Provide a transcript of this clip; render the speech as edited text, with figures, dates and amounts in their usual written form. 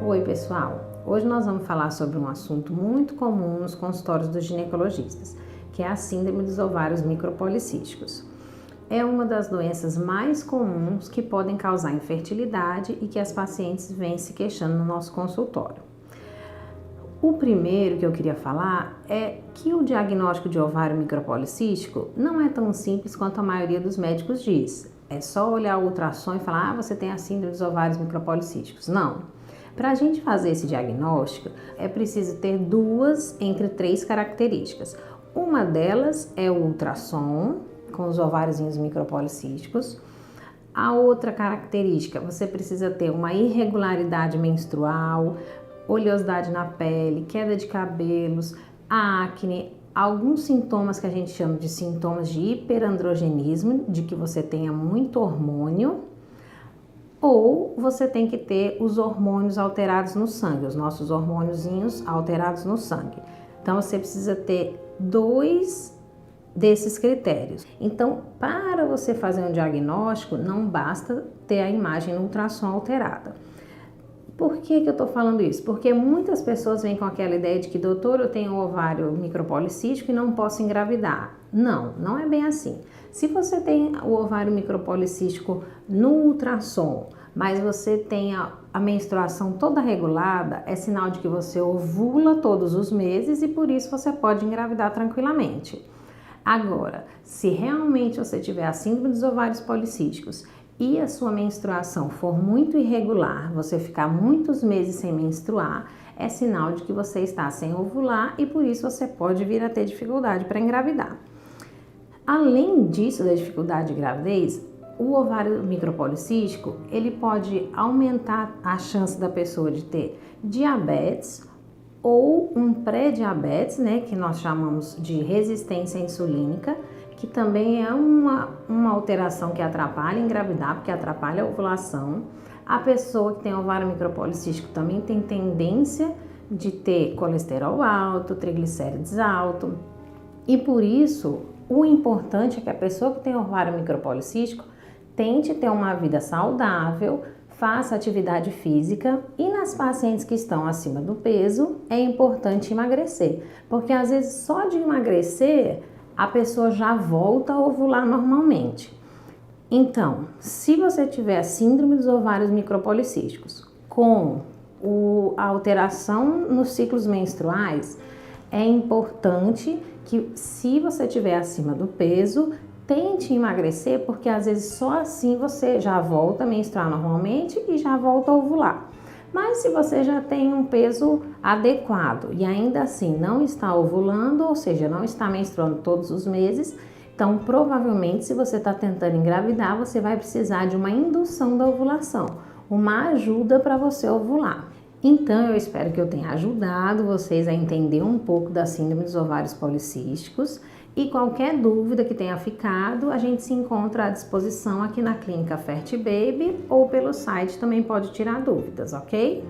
Oi pessoal, hoje nós vamos falar sobre um assunto muito comum nos consultórios dos ginecologistas, que é a síndrome dos ovários micropolicísticos. É uma das doenças mais comuns que podem causar infertilidade e que as pacientes vêm se queixando no nosso consultório. O primeiro que eu queria falar é que o diagnóstico de ovário micropolicístico não é tão simples quanto a maioria dos médicos diz. É só olhar o ultrassom e falar, você tem a síndrome dos ovários micropolicísticos. Não. Para a gente fazer esse diagnóstico, é preciso ter duas entre três características. Uma delas é o ultrassom, com os ováriozinhos micropolicísticos. A outra característica, você precisa ter uma irregularidade menstrual, oleosidade na pele, queda de cabelos, acne, alguns sintomas que a gente chama de sintomas de hiperandrogenismo, de que você tenha muito hormônio, ou você tem que ter os hormônios alterados no sangue, os nossos hormôniozinhos alterados no sangue. Então, você precisa ter dois desses critérios. Então, para você fazer um diagnóstico, não basta ter a imagem no ultrassom alterada. Por que eu tô falando isso? Porque muitas pessoas vêm com aquela ideia de que, doutor, eu tenho um ovário micropolicístico e não posso engravidar. Não, não é bem assim. Se você tem o ovário micropolicístico no ultrassom, mas você tem a menstruação toda regulada, é sinal de que você ovula todos os meses e por isso você pode engravidar tranquilamente. Agora, se realmente você tiver a síndrome dos ovários policísticos e a sua menstruação for muito irregular, você ficar muitos meses sem menstruar, é sinal de que você está sem ovular e por isso você pode vir a ter dificuldade para engravidar. Além disso, da dificuldade de gravidez, o ovário micropolicístico, ele pode aumentar a chance da pessoa de ter diabetes ou um pré-diabetes, né, que nós chamamos de resistência insulínica, que também é uma alteração que atrapalha engravidar, porque atrapalha a ovulação. A pessoa que tem ovário micropolicístico também tem tendência de ter colesterol alto, triglicérides alto, e por isso o importante é que a pessoa que tem ovário micropolicístico tente ter uma vida saudável, faça atividade física e nas pacientes que estão acima do peso é importante emagrecer, porque às vezes só de emagrecer a pessoa já volta a ovular normalmente. Então, se você tiver a síndrome dos ovários micropolicísticos com a alteração nos ciclos menstruais, é importante que, se você estiver acima do peso, tente emagrecer, porque às vezes só assim você já volta a menstruar normalmente e já volta a ovular. Mas se você já tem um peso adequado e ainda assim não está ovulando, ou seja, não está menstruando todos os meses, então provavelmente se você está tentando engravidar, você vai precisar de uma indução da ovulação, uma ajuda para você ovular. Então eu espero que eu tenha ajudado vocês a entender um pouco da síndrome dos ovários policísticos e qualquer dúvida que tenha ficado, a gente se encontra à disposição aqui na Clínica Fertibaby ou pelo site também pode tirar dúvidas, ok?